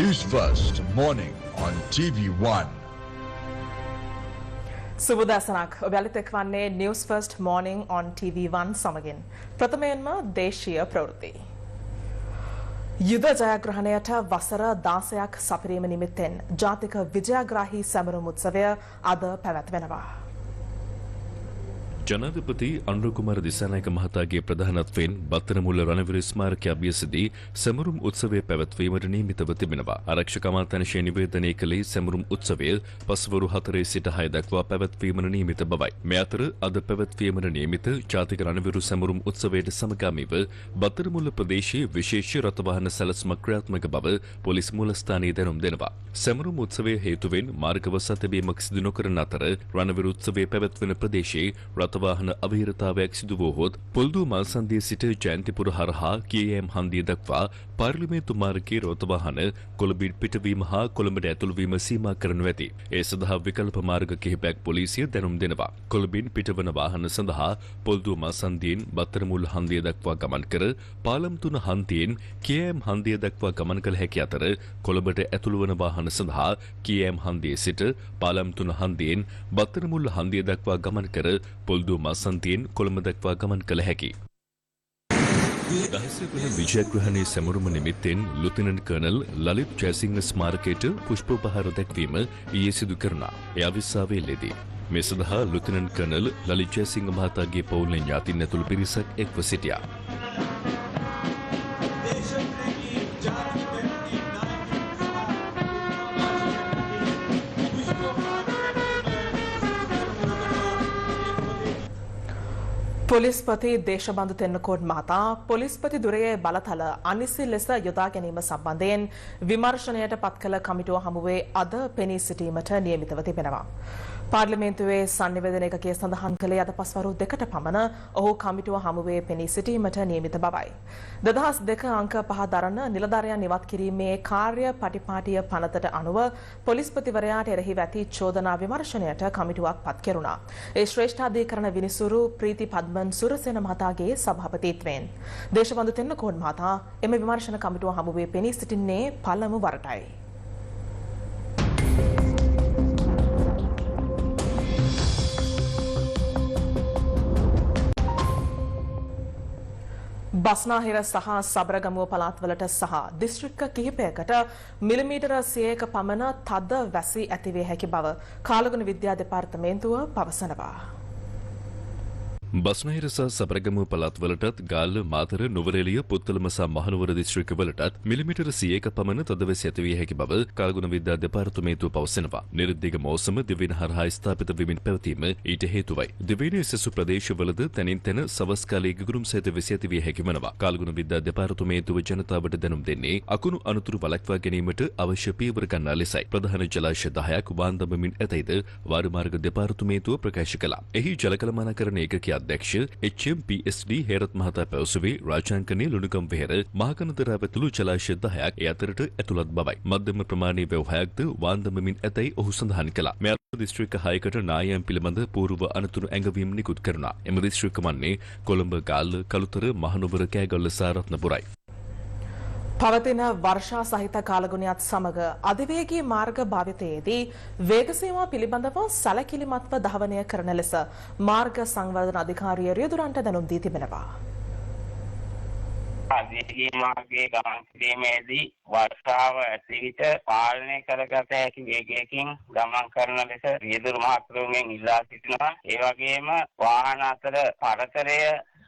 News First Morning on TV1. සුබදසනක් ඔබ එක්වන්නේ News First Morning on TV1 සමගින් ප්‍රථමයෙන්ම දේශීය ප්‍රවෘත්ති. යුද ජයග්‍රහණයට වසර 16ක් සපිරීම නිමිත්තෙන් ජාතික විජයග්‍රාහී සැමරුම් උත්සවය අද පැවැත්වෙනවා. ජනාධිපති අනුර කුමාර දිසානායක මහතාගේ ප්‍රධානත්වයෙන් බත්තනමුල්ල රණවිර ස්මාරකයේ අභ්‍යාසදී සැමරුම් උත්සවය පැවැත්වීමට නියමිතව තිබෙනවා. ආරක්ෂක අමාත්‍යාංශය නිවේදනය කළේ සැමරුම් උත්සවය පස්වරු 4 සිට 6 දක්වා පැවැත්වීමට නියමිත බවයි. මේ අතර අද පැවැත්වීමට නියමිත ජාතික රණවිරු සැමරුම් උත්සවයට සමගාමීව බත්තනමුල්ල ප්‍රදේශයේ විශේෂ රථවාහන සැලසුමක් ක්‍රියාත්මක බව පොලිස් මූලස්ථානයේ දැනුම් දෙනවා. සැමරුම් උත්සවයේ හේතුවෙන් මාර්ගවස් අතැබීමක් සිදු නොකරන අතර රණවිරු උත්සවය පැවැත්වෙන ප්‍රදේශයේ රථවාහන අවහිරතාවයක් සිදු වූහොත් පොල්දු මල්සන්දිය සිට ජයන්තිපුර හරහා කේඑම් හන්දිය දක්වා පාර්ලිමේන්තු මාර්ගයේ රථවාහන කොළඹින් පිටවීම හා කොළඹට ඇතුළුවීම සීමා කරනු ඇති. ඒ සඳහා විකල්ප මාර්ග කිහිපයක් පොලිසිය දැනුම් දෙනවා. කොළඹින් පිටවන වාහන සඳහා පොල්දු මල්සන්දියෙන් බත්තරමුල්ල හන්දිය දක්වා ගමන් කර පාලම්තුන හන්දියෙන් කේඑම් හන්දිය දක්වා ගමන් කළ හැකි අතර කොළඹට ඇතුළුවන වාහන සඳහා කේඑම් හන්දියේ සිට පාලම්තුන හන්දියෙන් බත්තරමුල්ල හන්දිය දක්වා ගමන් කර පොල්දු මල්සන්දියෙන් කොළඹ දක්වා ගමන් කළ හැකි. දහසේ වන විජයග්‍රහණයේ සැමරුම නිමිත්තෙන් ලුතිනන්ට් කර්නල් ලලිත් ජයසිංහ ස්මාරකයට පුෂ්පෝපහාර දැක්වීම ඊයේ සිදු කරනා. එය අවිස්සාවේලේදී. මේ සඳහා ලුතිනන්ට් කර්නල් ලලිත් ජයසිංහ මහතාගේ පවුලේ ඥාතීන් ඇතුළු පිරිසක් එක්ව සිටියා. පොලිස්පති දේශබන්දු තෙන්නකෝඩ් මහතා පොලිස්පති දුරයේ බලතල අනිසි ලෙස යොදා ගැනීම සම්බන්ධයෙන් විමර්ශනයට පත් කළ කමිටුව හමුවේ අද පෙනී සිටීමට නියමිතව තිබෙනවා. පාර්ලිමේන්තුවේ සංනිවේදන ඒකකයේ සඳහන් කළේ අද පස්වරු 2ට පමණ ඔහු කමිටුව හමුවේ පෙනී සිටීමට නියමිත බවයි. 2002 අංක 5 දරන නිලධාරියන් ඉවත් කිරීමේ කාර්ය පටිපාටිය පනතට අනුව පොලිස්පතිවරයාට එරෙහිව ඇති චෝදනා විමර්ශනයට කමිටුවක් පත් කෙරුණා. ඒ ශ්‍රේෂ්ඨාධිකරණ විනිසුරු ප්‍රීති පද්මන් සුරසේන මහතාගේ සභාපතිත්වයෙන් දේශබන්දු තෙන්නකෝඩ් මහතා එම විමර්ශන කමිටුව හමුවේ පෙනී සිටින්නේ පළමු වරටයි. බස්නාහිර සහ සබරගමුව පළාත්වලට සහ දිස්ත්‍රික්ක කිහිපයකට මිලිමීටර 100ක පමණ තද වැසි ඇතිවිය හැකි බව කාලගුණ විද්‍යා දෙපාර්තමේන්තුව පවසනවා. බස්නාහිර සහ සබරගමුව පළාත්වලටත් ගාල්ල මාතර නුවරඑළිය පුත්තලම සහ මහනුවර දිස්ත්‍රික්කවලටත් මිලිමීටර 100ක පමණ තදවැසි ඇතිවිය හැකි බව කාලගුණ විද්‍යා දෙපාර්තමේන්තුව පවසනවා. නිරුද්ධික මෞසම දිවයින හරහා ස්ථාපිත වෙමින් පැවතීම ඊට හේතුවයි. දිවයිනේ සෙසු ප්‍රදේශවලද තනින් තන සවස් කාලයේ ගිගුරුම් සහිත වැසි ඇතිවිය හැකි වෙනවා. කාලගුණ විද්‍යා දෙපාර්තමේන්තුව ජනතාවට දැනුම් දෙන්නේ අකුණු අනතුරු වළක්වා ගැනීමට අවශ්‍ය පියවර ගන්නා ලෙසයි. ප්‍රධාන ජලාශය 10ක් වාන්දමමින් ඇතැයිද වාරිමාර්ග දෙපාර්තමේන්තුව ප්‍රකාශ කළා. එහි ජල කළමනාකරණ ඒකකයේ අධ්‍යක්ෂ HMPSD හේරත් මහතා පැවසුවේ රාජාංකනී ලුණුගම් වෙහෙර මහකනදරාව ඇතුළු ජලාශය 10ක් ඒ අතරට ඇතුළත් බවයි. මධ්‍යම ප්‍රමාණයේ වැව් 6ක්ද වාන්දමමින් ඇතැයි ඔහු සඳහන් කළා. මේ අතර දිස්ත්‍රික්ක 6කට නායම් පිළිබඳ පූර්ව අනතුරු ඇඟවීම් නිකුත් කරනවා. එම දිස්ත්‍රික්ක වන්නේ කොළඹ, ගාල්ල, කළුතර, මහනුවර, කෑගල්ල සහ රත්නපුරයි. පවතින වර්ෂා සහිත කාලගුණයත් සමග අධිවේගී මාර්ග භාවිතයේදී වේග සීමා පිළිබඳව සැලකිලිමත්ව ධාවනය කරන ලෙස මාර්ග සංවර්ධන අධිකාරිය රියදුරන්ට දැනුම් දී තිබෙනවා. අධිවේගී මාර්ගයේ ගමන් කිරීමේදී වර්ෂාව ඇති විට පාලනය කරගත හැකි වේගයකින් ගමන් කරන ලෙස රියදුරු මහත්වරුන්ගෙන් ඉල්ලා සිටිනවා. ඒ වගේම වාහන අතර පරතරය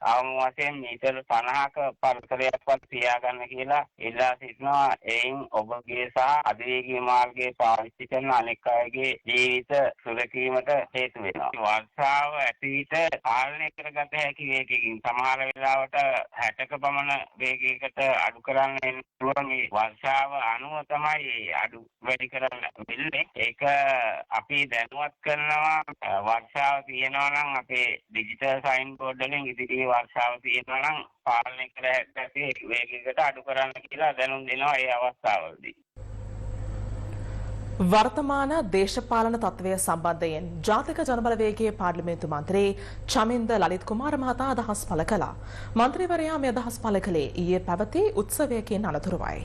අවම වශයෙන් මීටර් 50ක පරතරයක්වත් තියාගන්න කියලා ඉල්ලා සිටිනවා. එයින් ඔබගේ සහ අධිවේගී මාර්ගයේ පාවිච්චි කරන අනෙක් අයගේ ජීවිත සුරැකීමට හේතු වෙනවා. වර්ෂාව ඇති විට පාලනය කරගත හැකි වේගයකින් සමහර වෙලාවට 60ක පමණ වේගයකට අඩු කරන්න පුළුවන්. මේ වර්ෂාව අනුව තමයි අඩු වැඩි කරන්න වෙන්නේ. ඒක අපි දැනුවත් කරනවා. වර්ෂාව තියෙනවා නම් අපේ ඩිජිටල් සයින් බෝඩ් වලින් ඉදිරි වර්ෂාව තියෙනවා නම් පාලනය කර හැකි වේගයකට අඩු කරන්න කියලා දැනුම් දෙනවා ඒ අවස්ථාවවලදී. වර්තමාන දේශපාලන තත්ත්වය සම්බන්ධයෙන් ජාතික ජනබලවේගයේ පාර්ලිමේන්තු මන්ත්‍රී චමින්ද ලලිත් කුමාර මහතා අදහස් පළ කළා. මන්ත්‍රීවරයා මේ අදහස් පළ කළේ ඊයේ පැවති උත්සවයකින් අනතුරුවයි.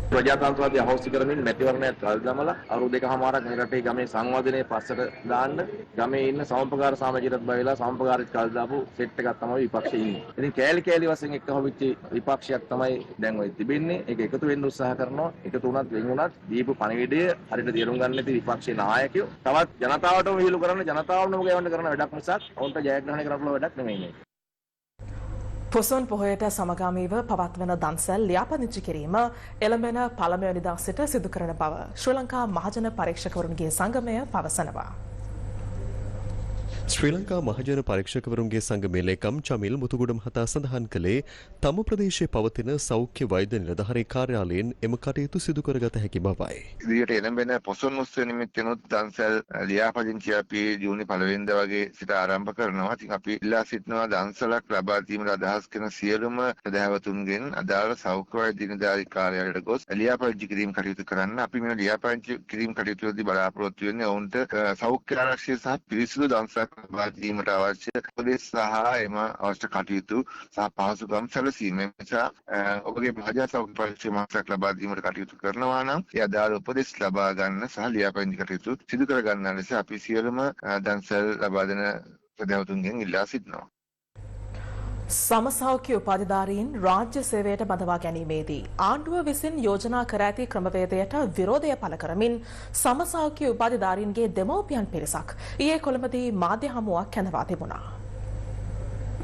ප්‍රජාතන්ත්‍රවාදී අහෝසි කරමින් මැතිවරණයත් කල් දමලා අවුරුදු දෙකමාරක් මේ රටේ ගමේ සංවාදනයේ පස්සට දාන්න ගමේ ඉන්න සමපකාර සමාජයටත් බයලා සමපකාරත් කල් දාපු සෙට් එකක් තමයි විපක්ෂයේ ඉන්නේ. ඉතින් කෑලි වශයෙන් එක්ක හොවිච්ච විපක්ෂයක් තමයි දැන් ඔය තිබෙන්නේ. ඒක එකතු වෙන්න උත්සාහ කරනවා. එකතු වුණත් වෙන් වුණත් දීපු පණිවිඩය හරියට තේරුම් ගන්න නැති විපක්ෂයේ නායකයෝ තවත් ජනතාවටම විහිළු කරන ජනතාවම ගෑවන්න කරන වැඩක් මිසක් ඔවුන්ට ජයග්‍රහණය කරන්න පුළුවන් වැඩක් නෙමෙයි මේක. පොසොන් පොහොයට සමගාමීව පවත්වන දන්සැල් ලියාපදිංචි කිරීම එළඹෙන පළමුවැනිදා සිට සිදු කරන බව ශ්‍රී ලංකා මහජන පරීක්ෂකවරුන්ගේ සංගමය පවසනවා. ශ්‍රී ලංකා මහජන පරීක්ෂකවරුන්ගේ සංගමේ ලේකම් චමිල් මුතුගොඩ මහතා සඳහන් කළේ තම ප්‍රදේශයේ පවතින සෞඛ්‍ය වෛද්‍ය නිලධාරී කාර්යාලයෙන් එම කටයුතු සිදු කරගත හැකි බවයි. ඉදිරියට එළඹෙන පොසොන් උත්සව නිමිත්තෙනුත් දන්සැල් ලියාපදිංචි අපි ජූනි 1 වෙනිදා වගේ සිට ආරම්භ කරනවා. ඉතින් අපි ඉල්ලා සිටිනවා දන්සැලක් ලබා දීමට අදහස් කරන සියලුම ප්‍රදේශවතුන්ගෙන් අදාළ සෞඛ්‍ය වෛද්‍ය නිලධාරී කාර්යාලයට ගොස් ලියාපදිංචි කිරීම කටයුතු කරන්න. අපි මේ ලියාපදිංචි කිරීම කටයුතුවේදී බලාපොරොත්තු වෙන්නේ ඔවුන්ට සෞඛ්‍ය ආරක්ෂය සහ පිරිසිදු දන්සැලක් ලබා දීමට අවශ්‍ය උපදෙස් සහ එම අවශ්‍ය කටයුතු සහ පහසුකම් සැලසීම නිසා ඔබගේ මහජන සෞඛ්‍ය පරීක්ෂා මාසයක් ලබා දීමට කටයුතු කරනවා නම් ඒ අදාළ උපදෙස් ලබා ගන්න සහ ලියාපදිංචි කටයුතු සිදු කර ගන්න ලෙස අපි සියලුම දන්සැල් ලබා දෙන ප්‍රදේශවතුන්ගෙන් ඉල්ලා සිටිනවා. සමසෞඛ්‍ය උපාධිධාරීන් රාජ්‍ය සේවයට බඳවා ගැනීමේදී ආණ්ඩුව විසින් යෝජනා කර ඇති ක්‍රමවේදයට විරෝධය පළ කරමින් සමසෞඛ්‍ය උපාධිධාරීන්ගේ දෙමව්පියන් පිරිසක් ඊයේ කොළඹදී මාධ්‍ය හමුවක් කැඳවා තිබුණා.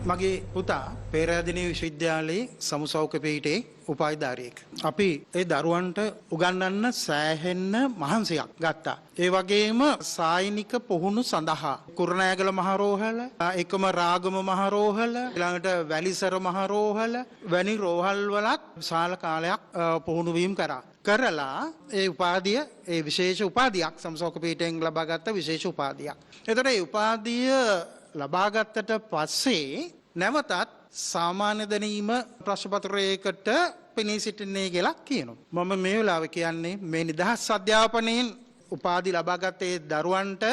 මගේ පුතා පේරාදෙණිය විශ්වවිද්‍යාලයේ සමුසෞඛ්‍ය පීඨයේ උපාධිධාරියෙක්. අපි ඒ දරුවන්ට උගන්වන්න සෑහෙන්න මහන්සියක් ගත්තා. ඒ වගේම සායනික පුහුණු සඳහා කුරුණෑගල මහරෝහල, එකම රාගම මහරෝහල, ඊළඟට වැලිසර මහරෝහල වැනි රෝහල් වලත් විශාල කාලයක් පුහුණු වීම කරලා ඒ උපාධිය ඒ විශේෂ උපාධියක් සමුසෞඛ්‍ය පීඨයෙන් ලබාගත් විශේෂ උපාධියක්. එතකොට ඒ උපාධිය ලබාගත්තට පස්සේ නැවතත් සාමාන්‍ය දැනීම ප්‍රශ්න පත්‍රයකට පෙනී සිටින්නේ කියලා කියනවා. මම මේ වෙලාවේ කියන්නේ මේ නිදහස් අධ්‍යාපනයෙන් උපාධි ලබාගත් ඒ දරුවන්ට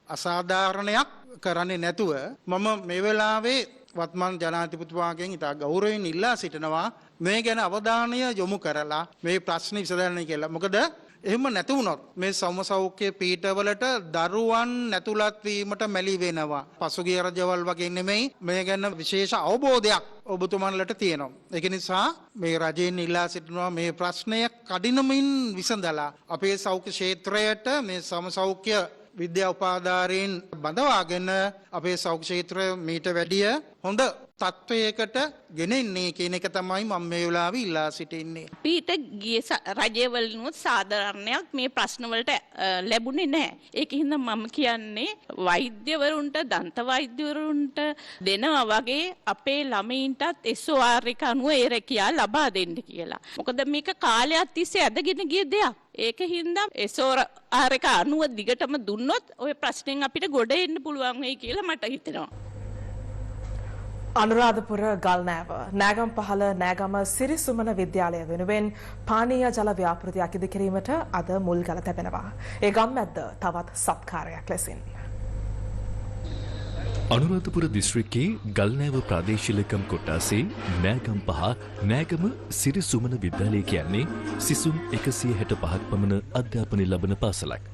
අසාධාරණයක් කරන්නේ නැතුව මම මේ වෙලාවේ වත්මන් ජනාධිපතිතුමාගෙන් ඉතා ගෞරවයෙන් ඉල්ලා සිටිනවා මේ ගැන අවධානය යොමු කරලා මේ ප්‍රශ්න විසඳන්න කියලා. මොකද එහෙම නැති වුණොත් මේ සමසෞඛ්‍ය පීඨවලට දරුවන් නැතුළත් වීමට මැලි වෙනවා. පසුගිය රජවල් වගේ නෙමෙයි මේ ගැන විශේෂ අවබෝධයක් ඔබතුමන්ලට තියෙනවා. ඒක නිසා මේ රජයෙන් ඉල්ලා සිටිනවා මේ ප්‍රශ්නය කඩිනමින් විසඳලා අපේ සෞඛ්‍ය ක්ෂේත්‍රයට මේ සමසෞඛ්‍ය විද්‍යා උපාධාරීන් බඳවාගෙන අපේ සෞඛ්‍ය ක්ෂේත්‍රය මීට වැඩිය හොඳ තත්වයකට ගෙනෙන්නේ කියන එක තමයි මම මේ වෙලාවේ ඉල්ලා සිටින්නේ. අපිට ගිය රජවලිනුත් සාධාරණයක් මේ ප්‍රශ්නවලට ලැබුණේ නැහැ. ඒකින්ද මම කියන්නේ වෛද්‍යවරුන්ට දන්ත වෛද්‍යවරුන්ට දෙනවා වගේ අපේ ළමයින්ටත් SOR එක අනුව ඒ රැකියාව ලබා දෙන්න කියලා. මොකද මේක කාලයක් තිස්සේ ඇදගෙන ගිය දෙයක්. ඒකින්ද SOR එක අනුව දිගටම දුන්නොත් ওই ප්‍රශ්නෙන් අපිට ගොඩ එන්න පුළුවන් වෙයි කියලා මට හිතෙනවා. අනුරාධපුර ගල්නෑව නෑගම්පහළ නෑගම සිරිසුමන විද්‍යාලය වෙනුවෙන් පානීය ජල ව්‍යාපෘතියක් ඉදිකිරීමට අද මුල්ගල තැබෙනවා. ඒ ගම්මැද්ද තවත් සත්කාරයක් ලෙසින්. අනුරාධපුර දිස්ත්‍රික්කයේ ගල්නෑව ප්‍රාදේශීය ලේකම් කොට්ටාසේ නෑගම්පහ නෑගම සිරිසුමන විද්‍යාලය කියන්නේ සිසුන් 165ක් පමණ අධ්‍යාපනය ලබන පාසලක්.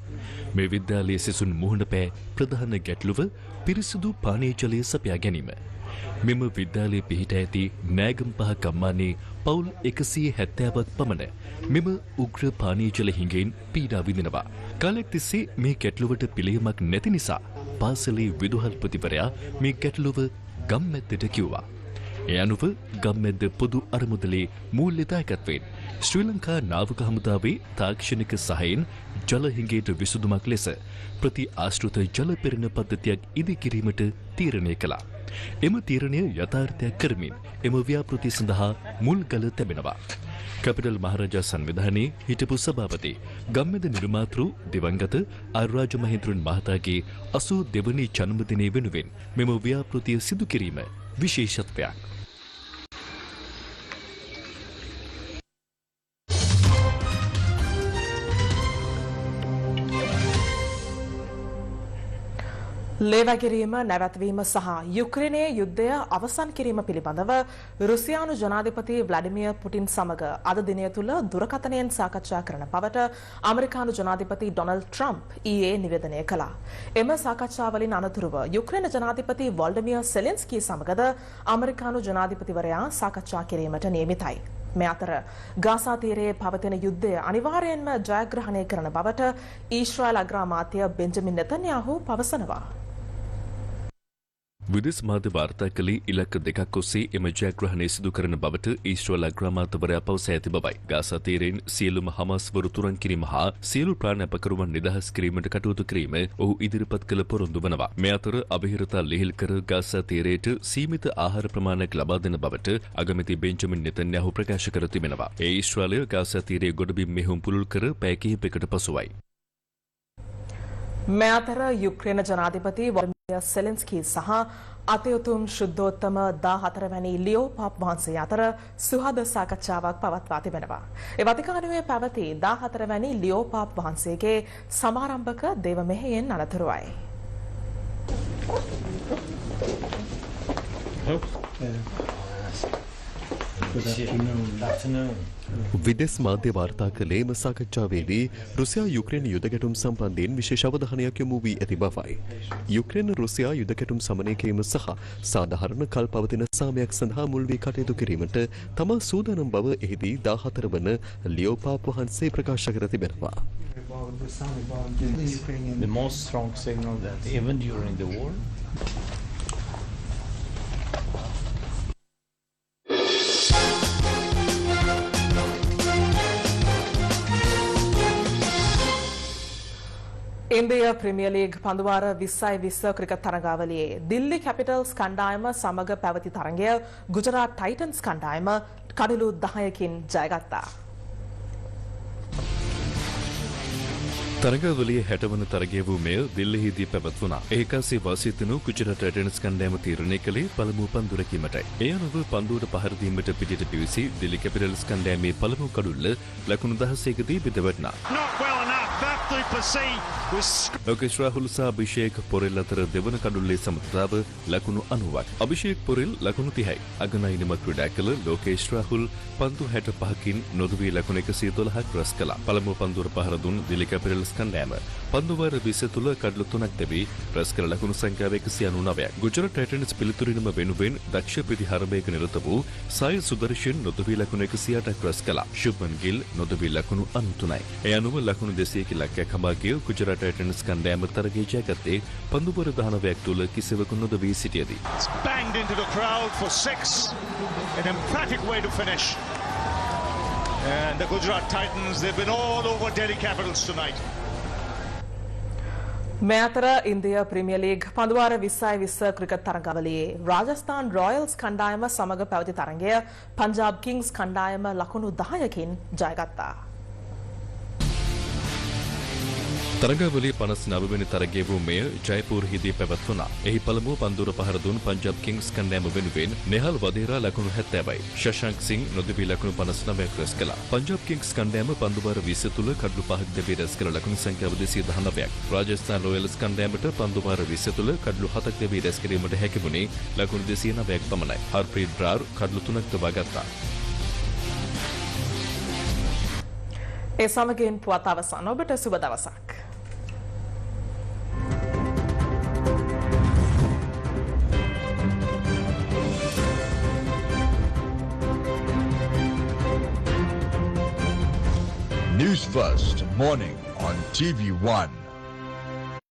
මේ විද්‍යාලයේ සිසුන් මුහුණ පෑ ප්‍රධාන ගැටලුව පිරිසිදු පානීය ජලය සපයා ගැනීම. මෙම විද්‍යාලයේ පිහිට ඇති නෑගම්පහ ගම්මානයේ පවුල් 170ක් පමණ මෙම උග්‍ර පානීය ජල හිඟෙන් පීඩා විඳිනවා. කාලයක් තිස්සේ මේ ගැටලුවට පිළියමක් නැති නිසා පාසලේ විදුහල්පතිවරයා මේ ගැටලුව ගම්මැද්දට කිව්වා. ඒ අනුව ගම්මැද්ද පොදු අරමුදලේ මූල්‍ය දායකත්වයෙන් ශ්‍රී ලංකා නාවික හමුදාවේ තාක්ෂණික සහයෙන් ජල හිඟයට විසඳුමක් ලෙස ප්‍රති ආශ්‍රිත ජල පෙරණ පද්ධතියක් ඉදිකිරීමට තීරණය කළා. එම තීරණය යථාර්ථයක් කරමින් එම ව්‍යාපෘති සඳහා මුල්ගල තැබෙනවා. කැපිටල් මහරජා සංවිධානයේ හිටපු සභාපති ගම්මැද නිර්මාතෘ දිවංගත ආරාජ මහින්ද්‍රන් මහතාගේ 82 වෙනි ජන්මදිනය වෙනුවෙන් මෙම ව්‍යාපෘතිය සිදු කිරීම විශේෂත්වයක්. ලේවැගිරීම නැවැත්වීම සහ යුක්‍රේනයේ යුද්ධය අවසන් කිරීම පිළිබඳව රුසියානු ජනාධිපති ව්ලාඩිමිර් පුටින් සමග අද දිනය තුළ දුරකථනයෙන් සාකච්ඡා කරන බවට ඇමරිකානු ජනාධිපති ඩොනල්ඩ් ට්‍රම්ප් ඊයේ නිවේදනය කළා. එම සාකච්ඡාවලින් අනතුරුව යුක්‍රේන ජනාධිපති වොල්ඩිමිර් සෙලෙන්ස්කී සමගද ඇමරිකානු ජනාධිපතිවරයා සාකච්ඡා කිරීමට නියමිතයි. මේ අතර ගාසා තීරයේ පවතින යුද්ධය අනිවාර්යයෙන්ම ජයග්‍රහණය කරන බවට ඊශ්‍රායල් අග්‍රාමාත්‍ය බෙන්ජමින් නෙතන්යාහු පවසනවා. විදෙස් මාධ්‍ය වාර්තා කළේ ඉලක්ක දෙකක් ඔස්සේ එම ජයග්‍රහණය සිදු කරන බවට ඊශ්‍රායල් අග්‍රාමාත්‍යවරයා පවසා ඇති බවයි. ගාසා තීරයෙන් සියලුම හමාස්වරු තුරන් කිරීම හා සියලු ප්‍රාණ අපකරුවන් නිදහස් කිරීමට කටයුතු කිරීම ඔහු ඉදිරිපත් කළ පොරොන්දු වනවා. මේ අතර අභිහිරතා ලිහිල් කර ගාසා තීරයට සීමිත ආහාර ප්‍රමාණයක් ලබා දෙන බවට අගමැති බෙන්ජමින් නෙතන්යාහු ප්‍රකාශ කර තිබෙනවා. ඒ ඊශ්‍රායලය ගාසා තීරයේ ගොඩබිම් මෙහෙයුම් පුළුල් කර පැය කිහිපයකට පසුවයි. මේ අතර යුක්‍රේන ජනාධිපති වොල්ඩිමිර් සෙලෙන්ස්කී සහ අතිඋතුම් ශුද්ධෝත්තම 14 වැනි ලියෝ පාප් වහන්සේ අතර සුහද සාකච්ඡාවක් පවත්වා තිබෙනවා. ඒ වතිකානුවේ පැවති 14 වැනි ලියෝ පාප් වහන්සේගේ සමාරම්භක දේව මෙහෙයෙන් අනතුරුවයි. විදෙස් මාධ්‍ය වාර්තා කළේ එම සාකච්ඡාවේදී රුසියා යුක්‍රේන යුද ගැටුම් සම්බන්ධයෙන් විශේෂ අවධානයක් යොමු වී ඇති බවයි. යුක්‍රේන රුසියා යුද ගැටුම් සමනය කිරීම සහ සාධාරණ කල් පවතින සාමයක් සඳහා මුල් වී කටයුතු කිරීමට තමා සූදානම් බව එහිදී 14 වන ලියෝ පාප් වහන්සේ ප්‍රකාශ කර තිබෙනවා. The most strong signal that even during the war India Premier League පන්දුවාර 2020 ක්‍රිකට් තරගාවලියේ දිල්ලි කැපිටල්ස් කණ්ඩායම සමග පැවති තරගය ගුජරාට් ටයිටන්ස් කණ්ඩායම කඩලු 10කින් ජයගත්තා. තරගාවලියේ 60 වන තරගය වූ මෙය දිල්ලිහිදී පැවැත්වුණා. ඒකාසේ වාසියතුණු ගුජරාට් ටයිටන්ස් කණ්ඩායම තීරණය කළේ පළමු පන්දු රැකීමටයි. ඒ අනුව පන්දුවට පහර දීමට පිටිට පිවිසි දිල්ලි කැපිටල්ස් කණ්ඩායමේ පළමු කඩුල්ල ලකුණු 16කදී බිඳවැටුණා. ලෝකේෂ් රාහුල් සහ අභිෂේක් පොරෙල් අතර දෙවන කඩුල්ලේ සමතාව ලකුණු 90ක්. අභිෂේක් පොරෙල් ලකුණු 30යි. අගනයිනම ක්‍රීඩා කළ ලෝකේෂ් රාහුල් පන්දු 65කින් නොදවී ලකුණු 112ක් රැස් කළා. පළමු පන්දුවට පහර දුන් දිල්ලි කැපිටල්ස් කණ්ඩායම පන්දු වාර 20 තුල කඩලු 3ක් දෙවි රැස් කළ ලකුණු සංඛ්‍යාව 199ක්. ගුජරාට් ටයිටන්ස් පිළිතුරින්ම වෙනුවෙන් දක්ෂ ප්‍රතිහාරයක නිරත වූ සාය සුදර්ශන් නොදවී ලකුණු 108ක් රැස් කළා. ශුභ්මන් ගිල් නොදවී ලකුණු 93යි. ඒ අනුව ලකුණු 200 ඉලක්කයක් හඹා ගිය ගුජරාට් ටයිටන්ස් කණ්ඩායම තරගයේ ජයගත්තේ පන්දු වාර 19ක් තුල කිසිවකු නොදවී සිටියදී. Banged into the crowd for 6. An emphatic way to finish. And the Gujarat Titans, they've been all over Delhi Capitals tonight. මේ අතර ඉන්දියා ප්‍රීමියර් ලීග් පන්දුවාර 2020 ක්‍රිකට් තරගාවලියේ රාජස්ථාන් රොයල්ස් කණ්ඩායම සමග පැවති තරගය පංජාබ් කිංස් කණ්ඩායම ලකුණු 10කින් ජයගත්තා. තරගාවලියේ 59 වෙනි තරගය වූ මෙය ජයපුරහිදී පැවැත්වුණා. එහි පළමුව පන්දුවට පහර දුන් පංජාබ් කිංස් කණ්ඩායම වෙනුවෙන් නෙහල් වදේරා ලකුණු 70යි. ශශාංක් සිං නොදවී ලකුණු 59ක් රැස් කළා. පංජාබ් කිංස් කණ්ඩායම පන්දු වාර 20 තුල කඩලු 5ක් දෙවි රැස් කළ ලකුණු සංඛ්‍යාව 219ක්. රාජස්ථාන් රොයල්ස් කණ්ඩායමට පන්දු වාර 20 තුල කඩලු 7ක් දෙවි රැස් කිරීමට හැකි වුණේ ලකුණු 209ක් පමණයි. හර්ප්‍රීත් බ්‍රාර් කඩලු 3ක් තබා ගත්තා. ඒ සමගින් පුවත් අවසන්. ඔබට සුබ දවසක්. News First Morning on TV1.